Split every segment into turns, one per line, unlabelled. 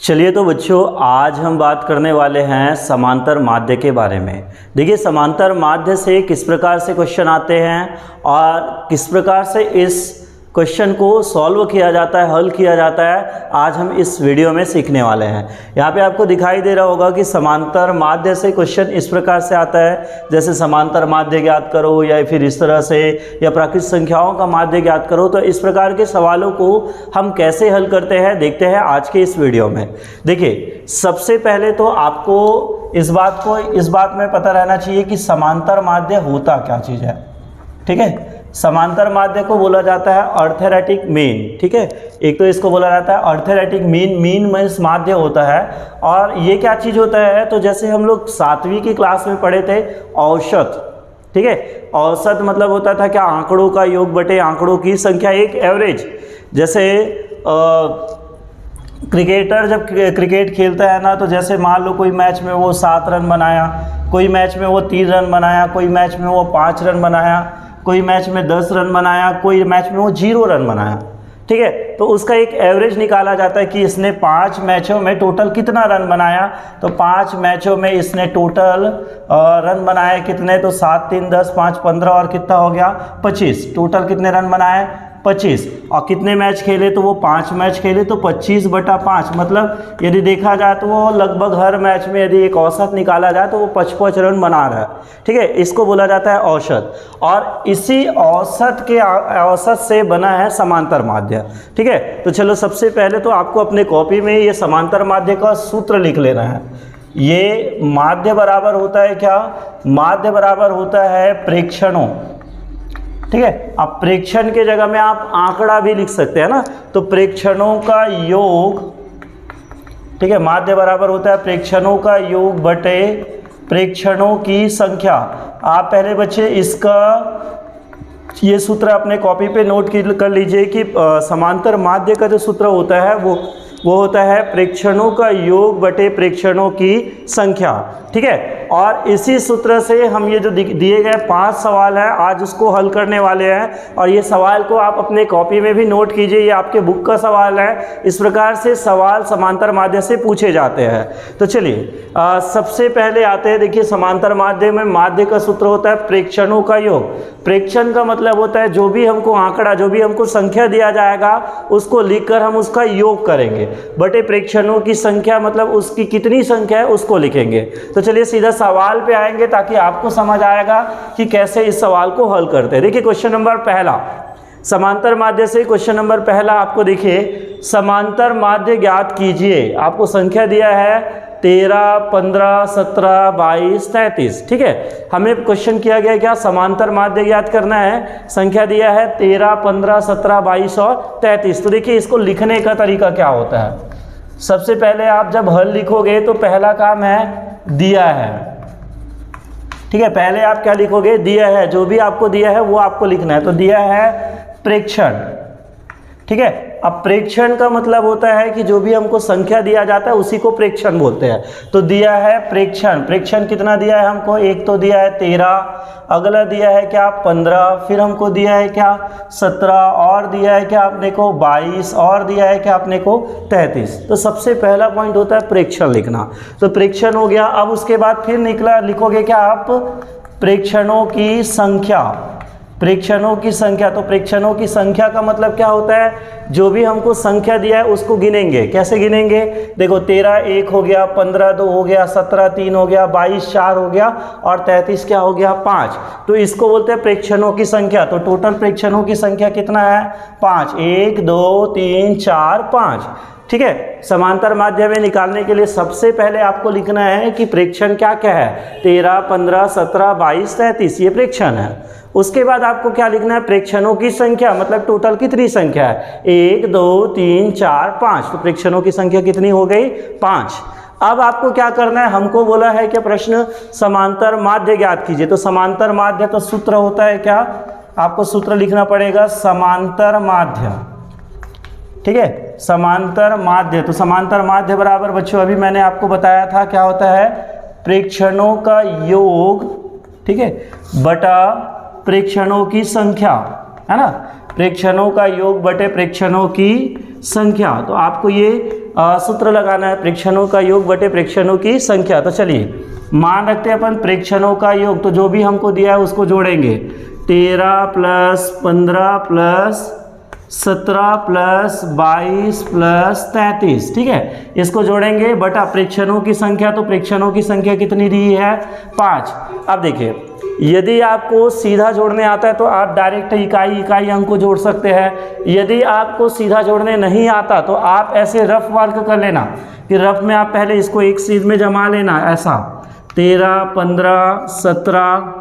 चलिए तो बच्चों, आज हम बात करने वाले हैं समांतर माध्य के बारे में। देखिए, समांतर माध्य से किस प्रकार से क्वेश्चन आते हैं और किस प्रकार से इस क्वेश्चन को सॉल्व किया जाता है, हल किया जाता है, आज हम इस वीडियो में सीखने वाले हैं। यहाँ पे आपको दिखाई दे रहा होगा कि समांतर माध्य से क्वेश्चन इस प्रकार से आता है, जैसे समांतर माध्य ज्ञात करो या फिर इस तरह से, या प्राकृत संख्याओं का माध्य ज्ञात करो। तो इस प्रकार के सवालों को हम कैसे हल करते हैं, देखते हैं आज के इस वीडियो में। देखिए, सबसे पहले तो आपको इस बात में पता रहना चाहिए कि समांतर माध्य होता क्या चीज़ है। ठीक है, समांतर माध्य को बोला जाता है अर्थेरेटिक मीन। ठीक है, एक तो इसको बोला जाता है अर्थेरेटिक मीन। मीन मीन्स माध्य होता है। और ये क्या चीज़ होता है, तो जैसे हम लोग 7वीं की क्लास में पढ़े थे औसत। ठीक है, औसत मतलब होता था क्या, आंकड़ों का योग बटे आंकड़ों की संख्या, एक एवरेज। जैसे क्रिकेटर जब क्रिकेट खेलता है ना, तो जैसे मान लो कोई मैच में वो 7 रन बनाया, कोई मैच में वो 3 रन बनाया, कोई मैच में वो 5 रन बनाया, कोई मैच में 10 रन बनाया, कोई मैच में वो 0 रन बनाया। ठीक है, तो उसका एक एवरेज निकाला जाता है कि इसने 5 मैचों में टोटल कितना रन बनाया। तो 5 मैचों में इसने टोटल रन बनाए कितने, तो 7 3 10 5 15 और कितना हो गया 25। टोटल कितने रन बनाए 25। और कितने मैच खेले, तो वो 5 मैच खेले, तो 25/5 मतलब यदि देखा जाए तो वो लगभग हर मैच में यदि एक औसत निकाला जाए तो वो 55 रन बना रहा है। ठीक है, इसको बोला जाता है औसत। और इसी औसत से बना है समांतर माध्य। ठीक है, तो चलो सबसे पहले तो आपको अपने कॉपी में ये समांतर माध्य का सूत्र लिख लेना है। ये माध्य बराबर होता है क्या, माध्य बराबर होता है प्रेक्षणों। ठीक है, अब प्रेक्षण के जगह में आप आंकड़ा भी लिख सकते हैं ना, तो प्रेक्षणों का योग। ठीक है, माध्य बराबर होता है प्रेक्षणों का योग बटे प्रेक्षणों की संख्या। आप पहले बच्चे इसका ये सूत्र अपने कॉपी पे नोट कर लीजिए कि समांतर माध्य का जो सूत्र होता है वो होता है प्रेक्षणों का योग बटे प्रेक्षणों की संख्या। ठीक है, और इसी सूत्र से हम ये जो दिए गए 5 सवाल हैं, आज उसको हल करने वाले हैं। और ये सवाल को आप अपने कॉपी में भी नोट कीजिए, ये आपके बुक का सवाल है। इस प्रकार से सवाल समांतर माध्य से पूछे जाते हैं। तो चलिए सबसे पहले आते हैं। देखिए, समांतर माध्य में माध्य का सूत्र होता है प्रेक्षणों का योग। प्रेक्षण का मतलब होता है जो भी हमको आंकड़ा, जो भी हमको संख्या दिया जाएगा, उसको लिखकर हम उसका योग करेंगे, बटे प्रेक्षणों की संख्या मतलब उसकी कितनी संख्या है उसको लिखेंगे। तो चलिए सीधा सवाल पे आएंगे ताकि आपको समझ आएगा कि कैसे इस सवाल को हल करते हैं। देखिए, क्वेश्चन नंबर पहला, समांतर माध्य से क्वेश्चन नंबर पहला आपको देखिए, समांतर माध्य ज्ञात कीजिए। आपको संख्या दिया है 13 15 17 22 33। ठीक है, हमें क्वेश्चन किया गया क्या, समांतर माध्य ज्ञात करना है। संख्या दिया है 13 15 17 22 और 33। तो देखिए, इसको लिखने का तरीका क्या होता है। सबसे पहले आप जब हल लिखोगे तो पहला काम है दिया है। ठीक है, पहले आप क्या लिखोगे, दिया है। जो भी आपको दिया है वो आपको लिखना है। तो दिया है प्रेक्षण। ठीक है, अब प्रेक्षण का मतलब होता है कि जो भी हमको संख्या दिया जाता है उसी को प्रेक्षण बोलते हैं। तो दिया है प्रेक्षण। प्रेक्षण कितना दिया है हमको, एक तो दिया है 13, अगला दिया है क्या 15, फिर हमको दिया है क्या 17, और दिया है क्या आपने को 22, और दिया है क्या आपने को 33। तो सबसे पहला पॉइंट होता है प्रेक्षण लिखना। तो प्रेक्षण हो गया। अब उसके बाद फिर लिखोगे क्या आप, प्रेक्षणों की संख्या। प्रेक्षणों की संख्या, तो प्रेक्षणों की संख्या का मतलब क्या होता है, जो भी हमको संख्या दिया है उसको गिनेंगे। कैसे गिनेंगे, देखो 13 1 हो गया, 15 2 हो गया, 17 3 हो गया, 22 4 हो गया, और 33 क्या हो गया 5। तो इसको बोलते हैं प्रेक्षणों की संख्या। तो टोटल प्रेक्षणों की संख्या कितना है 5, 1 2 3 4 5। ठीक है, समांतर माध्य में निकालने के लिए सबसे पहले आपको लिखना है कि प्रेक्षण क्या क्या है, 13 15 17 22 33, ये प्रेक्षण है। उसके बाद आपको क्या लिखना है, प्रेक्षणों की संख्या मतलब टोटल कितनी संख्या है, 1 2 3 4 5। तो प्रेक्षणों की संख्या कितनी हो गई 5। अब आपको क्या करना है, हमको बोला है कि प्रश्न समांतर माध्य ज्ञात कीजिए। तो समांतर माध्य का सूत्र होता है क्या, आपको सूत्र लिखना पड़ेगा समांतर माध्य। ठीक है, समांतर माध्य। तो समांतर माध्य बराबर बच्चों अभी मैंने आपको बताया था क्या होता है, प्रेक्षणों का योग, ठीक है, बटा प्रेक्षणों की संख्या, है ना। प्रेक्षणों का योग बटे प्रेक्षणों की संख्या। तो आपको ये सूत्र लगाना है, प्रेक्षणों का योग बटे प्रेक्षणों की संख्या। तो चलिए मान रखते हैं अपन प्रेक्षणों का योग, तो जो भी हमको दिया है उसको जोड़ेंगे। 13 प्लस 15 प्लस 17 प्लस 22 प्लस 33, ठीक है, इसको जोड़ेंगे बटा प्रेक्षणों की संख्या। तो प्रेक्षणों की संख्या कितनी दी है? 5। अब देखिए, यदि आपको सीधा जोड़ने आता है तो आप डायरेक्ट इकाई अंक को जोड़ सकते हैं। यदि आपको सीधा जोड़ने नहीं आता तो आप ऐसे रफ वर्क कर लेना कि रफ में आप पहले इसको एक सीध में जमा लेना, ऐसा 13 15 17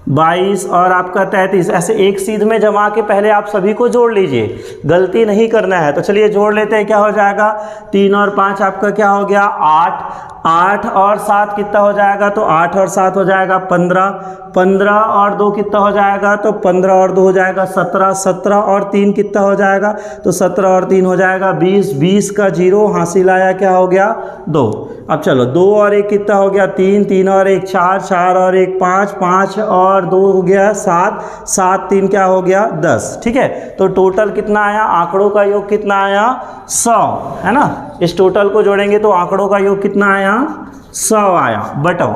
22 और आपका 33, ऐसे एक सीध में जमा के पहले आप सभी को जोड़ लीजिए, गलती नहीं करना है। तो चलिए जोड़ लेते हैं। क्या हो जाएगा? 3 और 5 आपका क्या हो गया? 8। 8 और 7 कितना हो जाएगा? तो 8 और 7 हो जाएगा 15। 15 और 2 कितना हो जाएगा? तो 15 और 2 हो जाएगा 17। 17 और 3 कितना हो जाएगा? तो 17 और 3 हो जाएगा 20। 20 का 0 हासिल आया, क्या हो गया? 2। अब चलो 2 और 1 कितना हो गया? 3। 3 और 1 4। 4 और 1 5। 5 और 2 हो गया 7। 7 3 क्या हो गया? 10। ठीक है, तो टोटल कितना आया? आंकड़ों का योग कितना आया? 100, है ना। इस टोटल को जोड़ेंगे तो आंकड़ों का योग कितना आया? 100 आया बटो।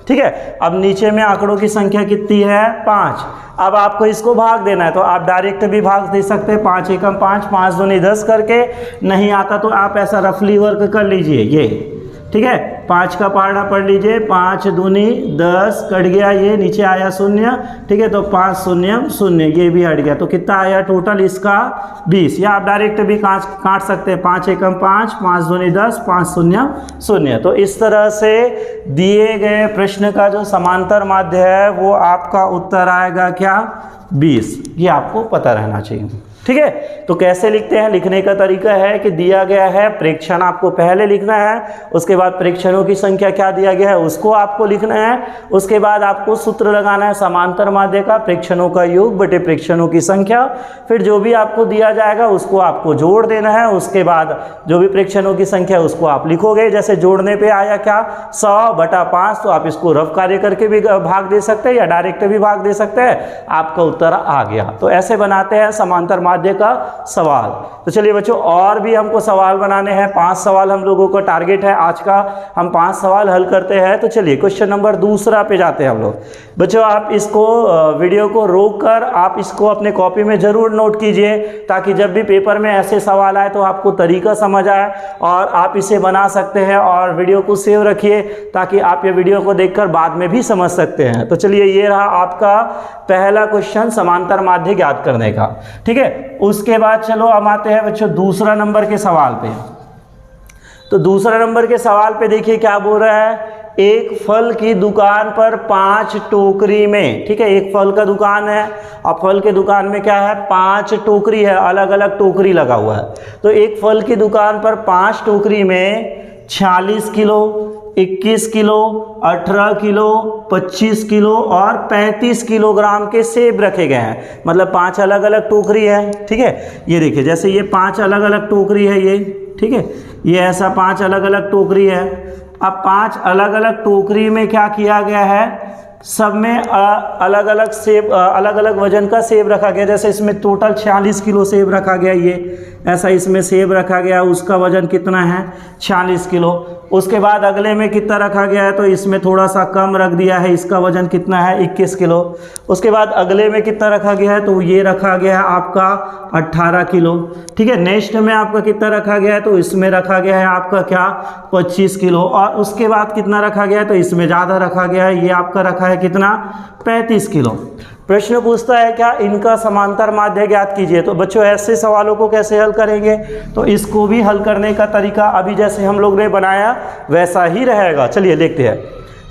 ठीक है, अब नीचे में आंकड़ों की संख्या कितनी है? 5। अब आपको इसको भाग देना है तो आप डायरेक्ट भी भाग दे सकते हैं। 5 एकम 5, 5 दूनी 10 करके। नहीं आता तो आप ऐसा रफली वर्क कर लीजिए, ये ठीक है। 5 का पहाड़ा पढ़ लीजिए, 5 दूनी 10, कट गया ये, नीचे आया 0, ठीक है, तो 5 0 0, ये भी हट गया। तो कितना आया टोटल इसका? 20। या आप डायरेक्ट भी काट सकते हैं, 5 एकम 5, 5 दूनी 10, 5 0 0। तो इस तरह से दिए गए प्रश्न का जो समांतर माध्य है वो आपका उत्तर आएगा क्या? 20। ये आपको पता रहना चाहिए। ठीक है, तो कैसे लिखते हैं? लिखने का तरीका है कि दिया गया है प्रेक्षण आपको पहले लिखना है, उसके बाद प्रेक्षणों की संख्या क्या दिया गया है उसको आपको लिखना है, उसके बाद आपको सूत्र लगाना है समांतर माध्य का, प्रेक्षणों का योग बटे प्रेक्षणों की संख्या। फिर जो भी आपको दिया जाएगा उसको आपको जोड़ देना है, उसके बाद जो भी प्रेक्षणों की संख्या उसको आप लिखोगे। जैसे जोड़ने पे आया क्या? 100 बटा 5, तो आप इसको रफ कार्य करके भी भाग दे सकते हैं या डायरेक्ट भी भाग दे सकते हैं, आपका उत्तर आ गया। तो ऐसे बनाते हैं समांतर माध्य का सवाल। तो चलिए बच्चों, और भी हमको सवाल बनाने हैं। 5 सवाल हम लोगों का टारगेट है आज का, हम 5 सवाल हल करते हैं। तो चलिए क्वेश्चन नंबर 2 पे जाते हैं हम लोग। बच्चों आप इसको वीडियो को रोक कर आप इसको अपने कॉपी में जरूर नोट कीजिए, ताकि जब भी पेपर में ऐसे सवाल आए तो आपको तरीका समझ आए और आप इसे बना सकते हैं। और वीडियो को सेव रखिए ताकि आप ये वीडियो को देखकर बाद में भी समझ सकते हैं। तो चलिए ये रहा आपका पहला क्वेश्चन समांतर माध्य ज्ञात करने का। ठीक है, उसके बाद चलो हम आते हैं बच्चों दूसरा नंबर के सवाल पे। तो दूसरा नंबर के सवाल पे देखिए क्या बोल रहा है। एक फल की दुकान पर 5 टोकरी में, ठीक है, एक फल का दुकान है और फल के दुकान में क्या है? 5 टोकरी है, अलग अलग टोकरी लगा हुआ है। तो एक फल की दुकान पर 5 टोकरी में 46 किलो, 21 किलो, 18 किलो, 25 किलो और 35 किलोग्राम के सेब रखे गए हैं। मतलब 5 अलग अलग टोकरी है। ठीक है, ये देखिए जैसे ये 5 अलग अलग टोकरी है ये, ठीक है, ये ऐसा 5 अलग अलग टोकरी है। अब 5 अलग अलग टोकरी में क्या किया गया है? सब में अलग अलग सेब, अलग अलग वजन का सेब रखा गया। जैसे इसमें टोटल 46 किलो सेब रखा गया, ये ऐसा इसमें सेब रखा गया, उसका वजन कितना है? 46 किलो। उसके बाद अगले में कितना रखा गया है? तो इसमें थोड़ा सा कम रख दिया है, इसका वजन कितना है? 21 किलो। उसके बाद अगले में कितना रखा गया है? तो ये रखा गया है आपका 18 किलो। ठीक है, नेक्स्ट में आपका कितना रखा गया है? तो इसमें रखा गया है आपका क्या? 25 किलो। और उसके बाद कितना रखा गया है? तो इसमें ज़्यादा रखा गया है, ये आपका रखा है कितना? 35 किलो। प्रश्न पूछता है क्या? इनका समांतर माध्य ज्ञात कीजिए। तो बच्चों ऐसे सवालों को कैसे हल करेंगे? तो इसको भी हल करने का तरीका अभी जैसे हम लोग ने बनाया वैसा ही रहेगा। चलिए देखते हैं।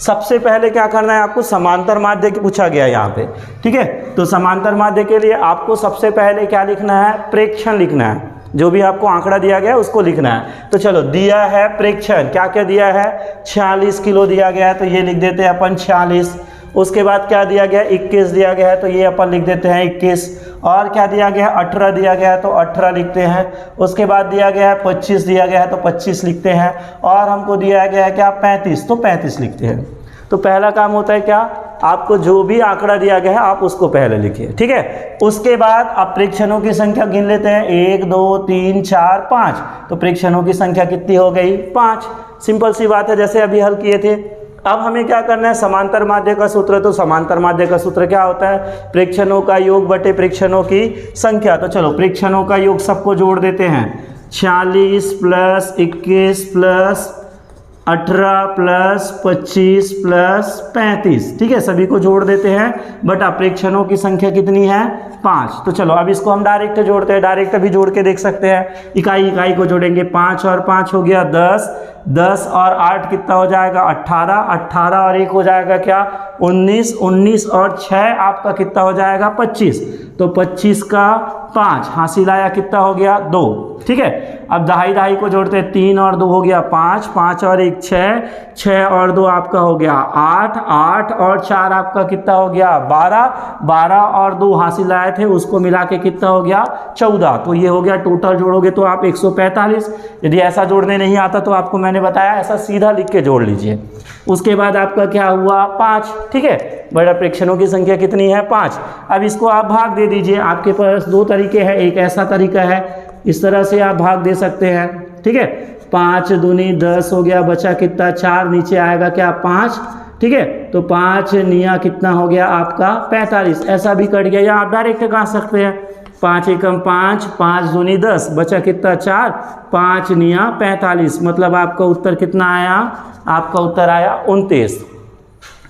सबसे पहले क्या करना है आपको? समांतर माध्य पूछा गया है यहाँ पे। ठीक है, तो समांतर माध्य के लिए आपको सबसे पहले क्या लिखना है? प्रेक्षण लिखना है। जो भी आपको आंकड़ा दिया गया है उसको लिखना है। तो चलो दिया है प्रेक्षण, क्या क्या दिया है? 46 किलो दिया गया है, तो ये लिख देते हैं अपन 46। उसके बाद क्या दिया गया? 21 दिया गया है, तो ये अपन लिख देते हैं 21। और क्या दिया गया है? 18 दिया गया है, तो 18 लिखते हैं। उसके बाद दिया गया है 25 दिया गया है, तो 25 लिखते हैं। और हमको दिया गया है क्या? 35, तो 35 लिखते हैं। तो पहला काम होता है क्या? आपको जो भी आंकड़ा दिया गया है आप उसको पहले लिखिए, ठीक है। उसके बाद आप प्रेक्षणों की संख्या गिन लेते हैं, 1 2 3 4 5। तो प्रेक्षणों की संख्या कितनी हो गई? 5। सिंपल सी बात है, जैसे अभी हल किए थे। अब हमें क्या करना है? समांतर माध्य का सूत्र। तो समांतर माध्य का सूत्र क्या होता है? प्रेक्षणों का योग बटे प्रेक्षणों की संख्या। तो चलो प्रेक्षणों का योग सबको जोड़ देते हैं, 46 प्लस 21 प्लस 18 प्लस 25 प्लस 35, ठीक है, सभी को जोड़ देते हैं। बटा प्रेक्षणों की संख्या कितनी है? 5। तो चलो अब इसको हम डायरेक्ट जोड़ते हैं, डायरेक्ट भी जोड़ के देख सकते हैं। इकाई इकाई को जोड़ेंगे, 5 और 5 हो गया 10, 10 और 8 कितना हो जाएगा? 18, 18 और 1 हो जाएगा क्या? 19, 19 और 6 आपका कितना हो जाएगा? 25। तो 25 का 5 हासिल आया, कितना हो गया? 2, ठीक है। अब दहाई दहाई को जोड़ते हैं, 3 और 2 हो गया 5, 5 और 1 6, 6 और 2 आपका हो गया 8, 8 और 4 आपका कितना हो गया? 12, 12 और 2 हासिल आए थे उसको मिला के कितना हो गया? 14। तो ये हो गया, टोटल जोड़ोगे तो आप 145। यदि ऐसा जोड़ने नहीं आता तो आपको मैंने बताया ऐसा सीधा लिख के जोड़ लीजिए। उसके बाद आपका क्या हुआ? 5, ठीक है। बड़ा प्रेक्षणों की संख्या कितनी है? 5। अब इसको आप भाग दे दीजिए। आपके पास दो तरीके हैं, एक ऐसा तरीका है, इस तरह से आप भाग दे सकते हैं, ठीक है। 5 दूनी 10 हो गया, बचा कितना? 4, नीचे आएगा क्या? 5, ठीक है। तो 5 निया कितना हो गया आपका? 45। ऐसा भी कट गया, या आप डायरेक्ट कहा सकते हैं 5 एकम 5, 5 दूनी 10, बचा कितना? 4, 5 निया 45। मतलब आपका उत्तर कितना आया? आपका उत्तर आया 29,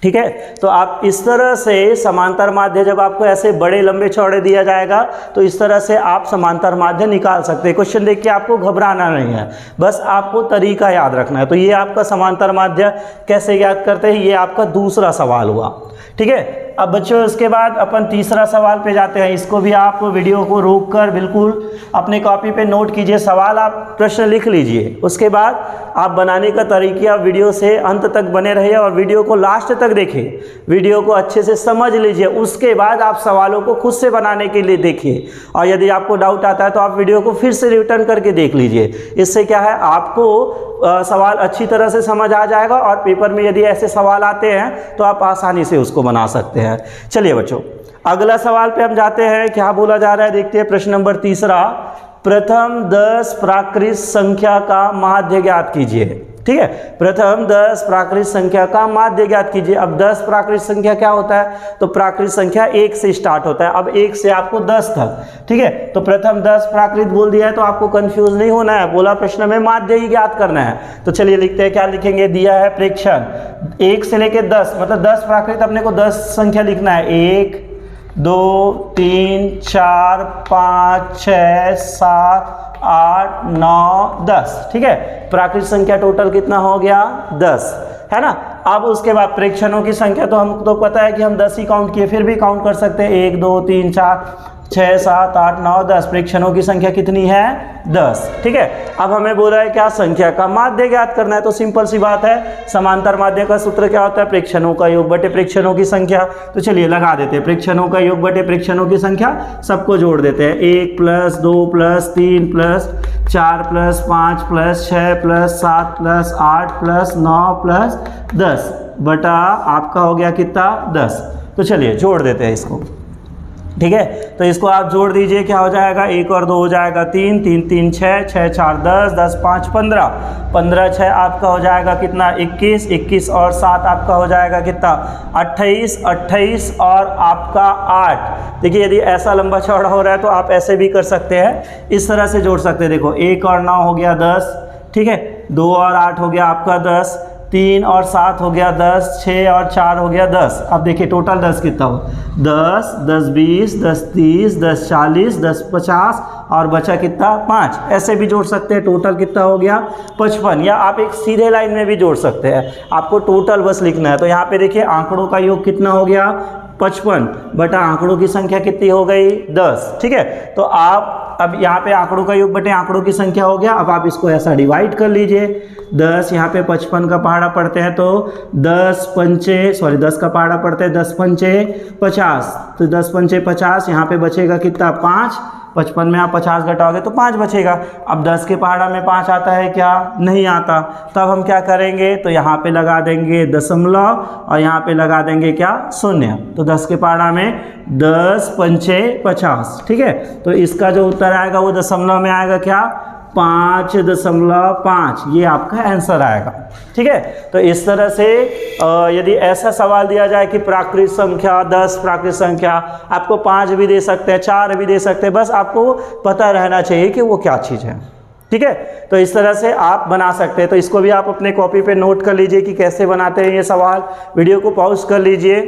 ठीक है। तो आप इस तरह से समांतर माध्य, जब आपको ऐसे बड़े लंबे चौड़े दिया जाएगा तो इस तरह से आप समांतर माध्य निकाल सकते हैं। क्वेश्चन देख के आपको घबराना नहीं है, बस आपको तरीका याद रखना है। तो ये आपका समांतर माध्य कैसे याद करते हैं, ये आपका दूसरा सवाल हुआ, ठीक है। अब बच्चों इसके बाद अपन तीसरा सवाल पे जाते हैं। इसको भी आप वीडियो को रोक कर बिल्कुल अपने कॉपी पे नोट कीजिए, सवाल आप प्रश्न लिख लीजिए। उसके बाद आप बनाने का तरीका वीडियो से अंत तक बने रहिए और वीडियो को लास्ट तक देखिए, वीडियो को अच्छे से समझ लीजिए। उसके बाद आप सवालों को खुद से बनाने के लिए देखिए, और यदि आपको डाउट आता है तो आप वीडियो को फिर से रिटर्न करके देख लीजिए। इससे क्या है, आपको सवाल अच्छी तरह से समझ आ जाएगा और पेपर में यदि ऐसे सवाल आते हैं तो आप आसानी से उसको बना सकते हैं। चलिए बच्चों अगला सवाल पे हम जाते हैं। क्या बोला जा रहा है देखते हैं। प्रश्न नंबर तीसरा, प्रथम 10 प्राकृत संख्या का माध्य ज्ञात कीजिए, ठीक है। प्रथम 10 प्राकृत संख्या का माध्य ज्ञात कीजिए। अब 10 प्राकृत संख्या क्या होता है? तो प्राकृत संख्या 1 से स्टार्ट होता है। अब 1 से आपको 10 तक, ठीक है। तो प्रथम 10 प्राकृत बोल दिया है तो आपको कंफ्यूज नहीं होना है, बोला प्रश्न में माध्य ही ज्ञात करना है। तो चलिए लिखते हैं, क्या लिखेंगे? दिया है प्रेक्षण 1 से लेके 10, मतलब 10 प्राकृत अपने को 10 संख्या लिखना है। 1 2 3 4 5 6 7 8 9 10, ठीक है। प्राकृत संख्या टोटल कितना हो गया? 10, है ना। अब उसके बाद प्रेक्षणों की संख्या तो हमको तो पता है कि हम 10 ही काउंट किए, फिर भी काउंट कर सकते हैं। 1 2 3 4 6 7 8 9 10। प्रेक्षणों की संख्या कितनी है? 10, ठीक है। अब हमें बोला है क्या? संख्या का माध्य ज्ञात करना है। तो सिंपल सी बात है, समांतर माध्य का सूत्र क्या होता है? प्रेक्षणों का योग बटे प्रेक्षणों की संख्या। तो चलिए लगा देते हैं, प्रेक्षणों का योग बटे प्रेक्षणों की संख्या, सबको जोड़ देते हैं। 1 plus 2 plus 3 plus 4 plus 5 plus 6 plus 7 plus 8 plus 9 plus 10 बटा आपका हो गया कितना? 10। तो चलिए जोड़ देते हैं इसको, ठीक है। तो इसको आप जोड़ दीजिए, क्या हो जाएगा? 1 और 2 हो जाएगा 3, 3 3 6, 6 4 10, 10 5 15, 15 6 आपका हो जाएगा कितना? 21, 21 और 7 आपका हो जाएगा कितना? 28, 28 और आपका 8। देखिए यदि ऐसा लंबा चौड़ा हो रहा है तो आप ऐसे भी कर सकते हैं, इस तरह से जोड़ सकते हैं। देखो 1 और 9 हो गया 10, ठीक है। 2 और 8 हो गया आपका 10, 3 और 7 हो गया 10, 6 और 4 हो गया 10। अब देखिए टोटल 10 कितना हो? 10, 10 20, 10 30, 10 40, 10 50 और बचा कितना? 5। ऐसे भी जोड़ सकते हैं। टोटल कितना हो गया? 55। या आप एक सीधे लाइन में भी जोड़ सकते हैं, आपको टोटल बस लिखना है। तो यहाँ पे देखिए आंकड़ों का योग कितना हो गया? 55 बटा आंकड़ों की संख्या कितनी हो गई? 10, ठीक है। तो आप अब यहाँ पे आंकड़ों का योग बटे आंकड़ों की संख्या हो गया। अब आप इसको ऐसा डिवाइड कर लीजिए। 10 यहाँ पे 55 का पहाड़ा पढ़ते हैं तो 10 का पहाड़ा पढ़ते हैं 10 पंचे 50। तो 10 पंचे 50, यहाँ पे बचेगा कितना? 5, 55 में आप 50 घटाओगे तो 5 बचेगा। अब 10 के पहाड़ा में 5 आता है क्या? नहीं आता। तब हम क्या करेंगे, तो यहाँ पे लगा देंगे दशमलव और यहाँ पे लगा देंगे क्या? शून्य। तो 10 के पहाड़ा में 10 पंचे 50, ठीक है। तो इसका जो उत्तर आएगा वो दशमलव में आएगा क्या? 5.5, ये आपका आंसर आएगा, ठीक है। तो इस तरह से यदि ऐसा सवाल दिया जाए कि प्राकृत संख्या 10 प्राकृत संख्या, आपको 5 भी दे सकते हैं, 4 भी दे सकते हैं, बस आपको पता रहना चाहिए कि वो क्या चीज़ है, ठीक है। तो इस तरह से आप बना सकते हैं। तो इसको भी आप अपने कॉपी पे नोट कर लीजिए कि कैसे बनाते हैं ये सवाल। वीडियो को पॉज कर लीजिए।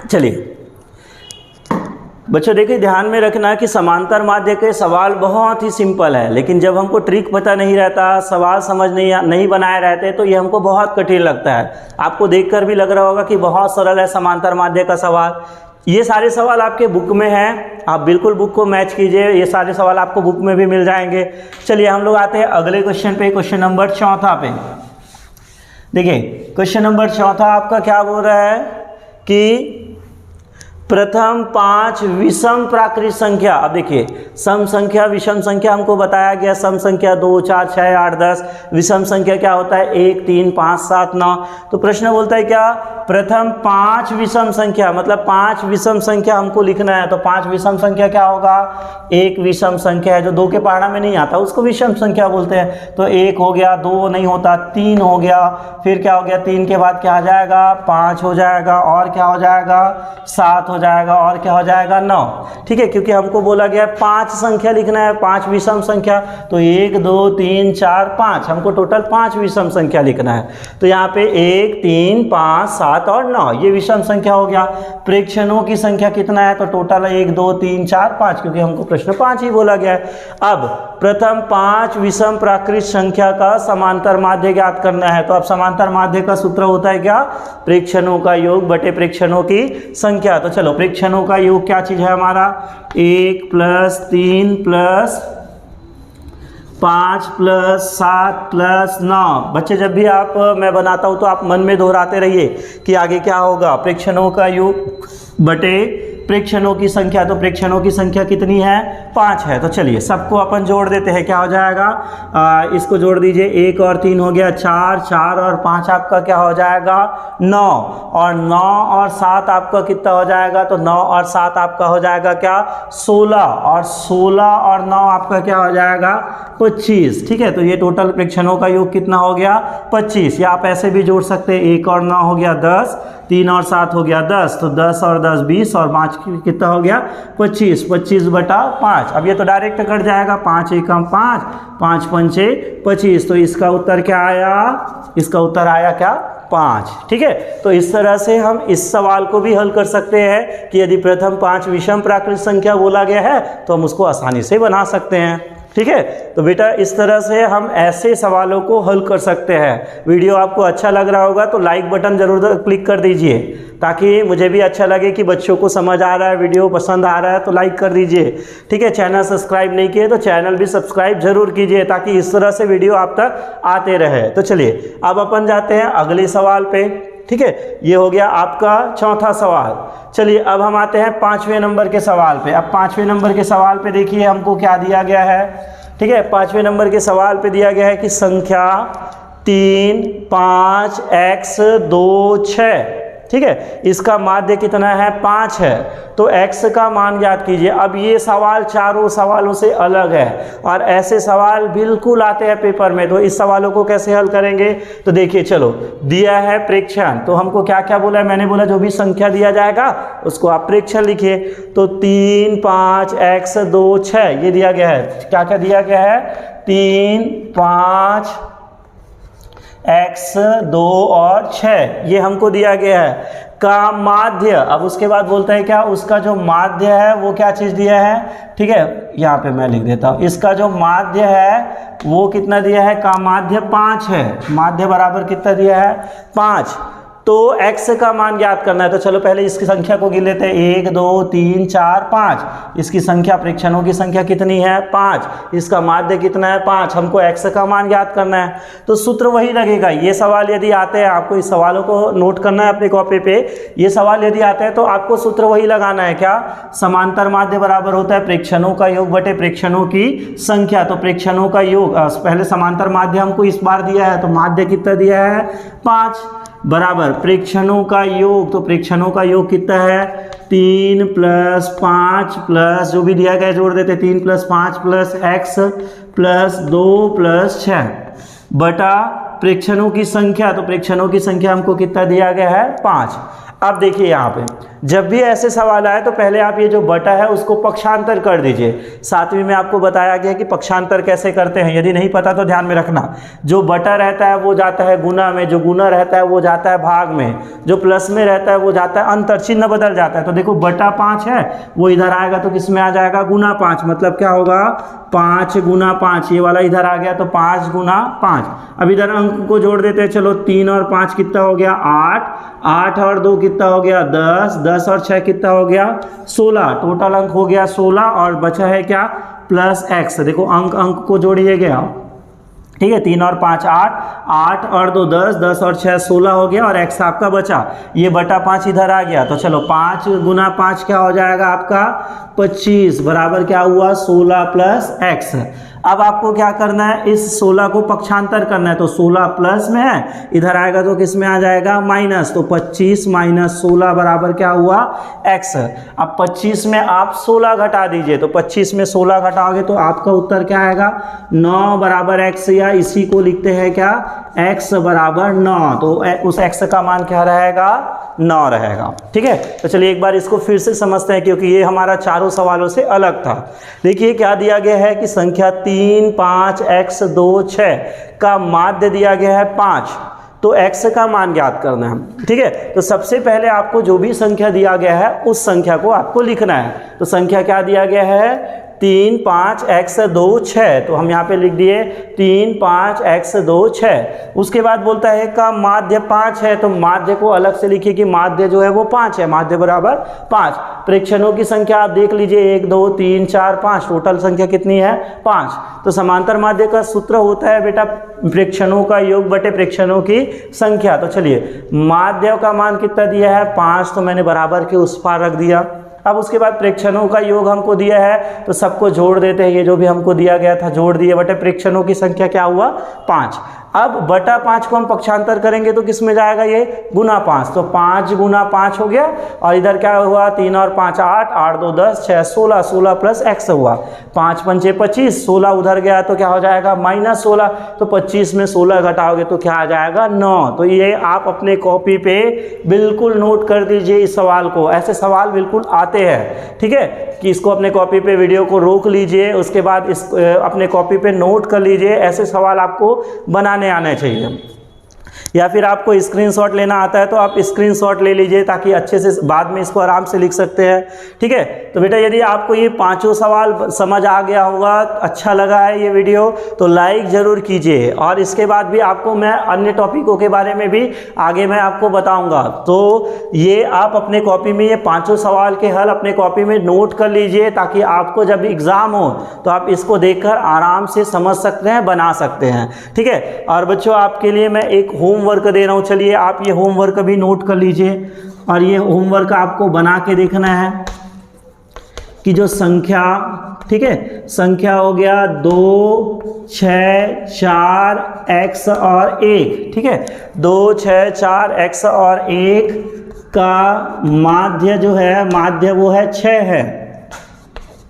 चलिए बच्चों, देखिए ध्यान में रखना कि समांतर माध्य के सवाल बहुत ही सिंपल है, लेकिन जब हमको ट्रिक पता नहीं रहता, सवाल समझ नहीं बनाए रहते, तो ये हमको बहुत कठिन लगता है। आपको देखकर भी लग रहा होगा कि बहुत सरल है समांतर माध्य का सवाल। ये सारे सवाल आपके बुक में हैं, आप बिल्कुल बुक को मैच कीजिए, ये सारे सवाल आपको बुक में भी मिल जाएंगे। चलिए हम लोग आते हैं अगले क्वेश्चन पे, क्वेश्चन नंबर 4 पे। देखिए क्वेश्चन नंबर 4 आपका क्या बोल रहा है कि प्रथम 5 विषम प्राकृत संख्या। अब देखिए सम संख्या विषम संख्या हमको बताया गया, सम संख्या 2 4 6 8 10, विषम संख्या क्या होता है 1 3 5 7 9। तो प्रश्न बोलता है क्या? प्रथम 5 विषम संख्या, मतलब 5 विषम संख्या हमको लिखना है। तो 5 विषम संख्या क्या होगा? एक विषम संख्या है जो 2 के पहाड़ा में नहीं आता, उसको विषम संख्या बोलते हैं। तो 1 हो गया, 2 नहीं होता, 3 हो गया, फिर क्या हो गया? 3 के बाद क्या आ जाएगा? 5 हो जाएगा, और क्या हो जाएगा? 7 हो जाएगा, और क्या हो जाएगा? 9, ठीक है। क्योंकि हमको बोला गया 5 संख्या लिखना है, 5 विषम संख्या। तो 1 2 3 4 5, हमको टोटल 5 विषम संख्या लिखना है। तो यहाँ पे 1 3 5 7 और 9 ये विषम संख्या हो गया। प्रेक्षणों की संख्या कितना है? तो टोटल 1 2 3 4 5, क्योंकि हमको प्रश्न 5 ही बोला गया है। अब प्रथम 5 विषम प्राकृत संख्या का समांतर माध्य ज्ञात करना है। तो अब समांतर माध्य का सूत्र होता है क्या? प्रेक्षणों का योग बटे प्रेक्षणों की संख्या। तो चलो प्रेक्षणों का योग क्या चीज है हमारा? 1 + 3 + 5 + 7 + 9। बच्चे जब भी आप मैं बनाता हूं तो आप मन में दोहराते रहिए कि आगे क्या होगा? प्रेक्षणों का योग बटे प्रेक्षणों की संख्या। तो प्रेक्षणों की संख्या कितनी है? 5 है। तो चलिए सबको अपन जोड़ देते हैं, क्या हो जाएगा? इसको जोड़ दीजिए, 1 और 3 हो गया 4, 4 और 5 आपका क्या हो जाएगा? 9, और 9 और 7 आपका कितना हो जाएगा? तो 9 और 7 आपका हो जाएगा क्या? 16, और 16 और 9 आपका क्या हो जाएगा? 25, ठीक है। तो ये टोटल प्रेक्षणों का योग कितना हो गया? 25। या आप ऐसे भी जोड़ सकते हैं, 1 और 9 हो गया 10, 3 और 7 हो गया 10, तो 10 और 10 20, और 5 कितना हो गया? 25, 25 बटा 5। अब ये तो डायरेक्ट कट जाएगा, 5 एकम 5, 5 पंचे 25। तो इसका उत्तर क्या आया? इसका उत्तर आया क्या? 5, ठीक है। तो इस तरह से हम इस सवाल को भी हल कर सकते हैं कि यदि प्रथम 5 विषम प्राकृत संख्या बोला गया है तो हम उसको आसानी से बना सकते हैं, ठीक है। तो बेटा इस तरह से हम ऐसे सवालों को हल कर सकते हैं। वीडियो आपको अच्छा लग रहा होगा तो लाइक बटन जरूर क्लिक कर दीजिए, ताकि मुझे भी अच्छा लगे कि बच्चों को समझ आ रहा है, वीडियो पसंद आ रहा है, तो लाइक कर दीजिए, ठीक है। चैनल सब्सक्राइब नहीं किए तो चैनल भी सब्सक्राइब जरूर कीजिए, ताकि इस तरह से वीडियो आप तक आते रहे। तो चलिए अब अपन जाते हैं अगले सवाल पे, ठीक है। ये हो गया आपका चौथा सवाल। चलिए अब हम आते हैं 5वें नंबर के सवाल पे। अब 5वें नंबर के सवाल पे देखिए हमको क्या दिया गया है, ठीक है। 5वें नंबर के सवाल पे दिया गया है कि संख्या 3 5 x 2 6, ठीक है, इसका माध्य कितना है? 5 है। तो x का मान ज्ञात कीजिए। अब ये सवाल चारों सवालों से अलग है, और ऐसे सवाल बिल्कुल आते हैं पेपर में। तो इस सवालों को कैसे हल करेंगे? तो देखिए, चलो दिया है प्रेक्षण, तो हमको क्या क्या बोला है? मैंने बोला जो भी संख्या दिया जाएगा उसको आप प्रेक्षण लिखिए। तो 3 5 x 2 6 ये दिया गया है। क्या क्या दिया गया है? 3 5 x 2 और 6 ये हमको दिया गया है। का माध्य, अब उसके बाद बोलता है क्या? उसका जो माध्य है वो क्या चीज दिया है, ठीक है, यहाँ पे मैं लिख देता हूँ। इसका जो माध्य है वो कितना दिया है? का माध्य 5 है। माध्य बराबर कितना दिया है? 5। तो x का मान ज्ञात करना है। तो चलो पहले इसकी संख्या को गिन लेते हैं, 1 2 3 4 5। इसकी संख्या, प्रेक्षणों की संख्या कितनी है? 5। इसका माध्य कितना है? 5। हमको x का मान ज्ञात करना है, तो सूत्र वही लगेगा। ये सवाल यदि आते हैं, आपको इस सवालों को नोट करना है अपनी कॉपी पे। ये सवाल यदि आते हैं तो आपको सूत्र वही लगाना है, क्या? समांतर माध्य बराबर होता है प्रेक्षणों का योग बटे प्रेक्षणों की संख्या। तो प्रेक्षणों का योग, पहले समांतर माध्य हमको इस बार दिया है, तो माध्य कितना दिया है? 5 बराबर प्रेक्षणों का योग। तो प्रेक्षणों का योग कितना है? 3 + 5 प्लस जो भी दिया गया जोड़ देते, 3 + 5 प्लस x प्लस 2 + 6 बटा प्रेक्षणों की संख्या। तो प्रेक्षणों की संख्या हमको कितना दिया गया है? 5। अब देखिए यहाँ पे जब भी ऐसे सवाल आए तो पहले आप ये जो बटा है उसको पक्षांतर कर दीजिए। 7वीं में आपको बताया गया कि पक्षांतर कैसे करते हैं, यदि नहीं पता तो ध्यान में रखना। जो बटा रहता है वो जाता है गुना में, जो गुना रहता है वो जाता है भाग में, जो प्लस में रहता है वो जाता है अंतर, चिन्ह बदल जाता है। तो देखो बटा 5 है, वो इधर आएगा तो किस में आ जाएगा? गुना 5। मतलब क्या होगा? 5 गुना 5। ये वाला इधर आ गया तो 5 गुना 5। अब इधर अंक को जोड़ देते हैं। चलो 3 और 5 कितना हो गया? 8। 8 और 2 कितना हो गया? 10। 10 और 6 कितना हो गया? 16। टोटल अंक हो गया 16 और बचा है क्या? Plus x। देखो अंक को जोड़िए गया, ठीक है। 3 और 5 8, 8 और 2 10, 10 और 6 16 हो गया और x आपका बचा। ये बटा 5 इधर आ गया। तो चलो 5 गुना 5 क्या हो जाएगा आपका? 25 बराबर क्या हुआ? 16 प्लस x। अब आपको क्या करना है? इस 16 को पक्षांतर करना है। तो 16 प्लस में है, इधर आएगा तो किस में आ जाएगा? माइनस। तो 25 माइनस 16 बराबर क्या हुआ? x। अब 25 में आप 16 घटा दीजिए, तो 25 में 16 घटाओगे तो आपका उत्तर क्या आएगा? 9 बराबर x, या इसी को लिखते हैं क्या? x बराबर 9। तो उस x का मान क्या रहेगा? 9 रहेगा, ठीक है। तो चलिए एक बार इसको फिर से समझते हैं, क्योंकि ये हमारा चारों सवालों से अलग था। देखिए क्या दिया गया है कि संख्या 3 5 x 2 6 का माध्य दिया गया है 5। तो x का मान ज्ञात करना है, ठीक है। तो सबसे पहले आपको जो भी संख्या दिया गया है उस संख्या को आपको लिखना है। तो संख्या क्या दिया गया है? 3 5 x 2 6। तो हम यहाँ पे लिख दिए 3 5 x 2 6। उसके बाद बोलता है का माध्य 5 है, तो माध्य को अलग से लिखिए कि माध्य जो है वो 5 है। माध्य बराबर 5। प्रेक्षणों की संख्या आप देख लीजिए, 1 2 3 4 5, टोटल संख्या कितनी है? 5। तो समांतर माध्य का सूत्र होता है बेटा प्रेक्षणों का योग बटे प्रेक्षणों की संख्या। तो चलिए माध्य का मान कितना दिया है? 5। तो मैंने बराबर के उस पार रख दिया। अब उसके बाद प्रेक्षणों का योग हमको दिया है, तो सबको जोड़ देते हैं। ये जो भी हमको दिया गया था जोड़ दिए, बटे प्रेक्षणों की संख्या क्या हुआ? 5। अब बटा 5 को हम पक्षांतर करेंगे तो किस में जाएगा? ये गुना 5। तो 5 गुना 5 हो गया, और इधर क्या हुआ? 3 और 5 8, 8 2 10, 6 16, 16 प्लस x हुआ। 5 पंचे 25, 16 उधर गया तो क्या हो जाएगा? माइनस 16। तो 25 में 16 घटाओगे तो क्या आ जाएगा? 9। तो ये आप अपने कॉपी पे बिल्कुल नोट कर दीजिए इस सवाल को। ऐसे सवाल बिल्कुल आते हैं, ठीक है, कि इसको अपने कॉपी पे वीडियो को रोक लीजिए, उसके बाद इस अपने कॉपी पे नोट कर लीजिए। ऐसे सवाल आपको बनाने आने चाहिए। या फिर आपको स्क्रीनशॉट लेना आता है तो आप स्क्रीनशॉट ले लीजिए, ताकि अच्छे से बाद में इसको आराम से लिख सकते हैं, ठीक है। तो बेटा यदि आपको ये पांचों सवाल समझ आ गया होगा, अच्छा लगा है ये वीडियो, तो लाइक ज़रूर कीजिए। और इसके बाद भी आपको मैं अन्य टॉपिकों के बारे में भी आगे मैं आपको बताऊंगा। तो ये आप अपने कॉपी में ये पाँचों सवाल के हल अपने कॉपी में नोट कर लीजिए, ताकि आपको जब एग्ज़ाम हो तो आप इसको देखकर आराम से समझ सकते हैं, बना सकते हैं, ठीक है। और बच्चों आपके लिए मैं एक होमवर्क दे रहा हूँ, चलिए आप ये होमवर्क भी नोट कर लीजिए। और ये होमवर्क आपको बना के देखना है कि जो संख्या, ठीक है, संख्या हो गया 2 6 4 x और 1, ठीक है, 2 6 4 x और 1 का माध्य जो है, माध्य वो है 6 है।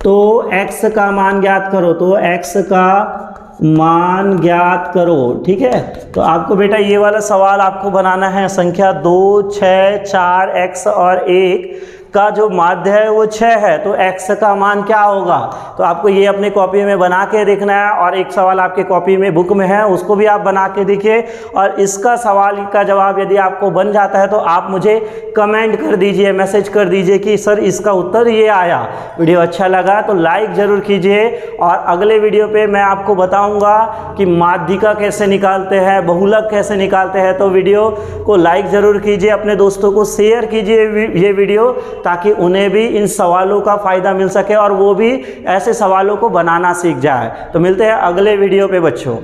तो x का मान ज्ञात करो, तो x का मान ज्ञात करो, ठीक है। तो आपको बेटा ये वाला सवाल आपको बनाना है, संख्या 2 6 4 x और 1 का जो माध्य है वो 6 है, तो x का मान क्या होगा? तो आपको ये अपने कॉपी में बना के देखना है, और एक सवाल आपके कॉपी में बुक में है उसको भी आप बना के देखिए, और इसका सवाल का जवाब यदि आपको बन जाता है तो आप मुझे कमेंट कर दीजिए, मैसेज कर दीजिए कि सर इसका उत्तर ये आया। वीडियो अच्छा लगा तो लाइक ज़रूर कीजिए, और अगले वीडियो पे मैं आपको बताऊंगा कि माध्यिका कैसे निकालते हैं, बहुलक कैसे निकालते हैं। तो वीडियो को लाइक ज़रूर कीजिए, अपने दोस्तों को शेयर कीजिए ये वीडियो, ताकि उन्हें भी इन सवालों का फ़ायदा मिल सके और वो भी ऐसे सवालों को बनाना सीख जाए। तो मिलते हैं अगले वीडियो पे बच्चों।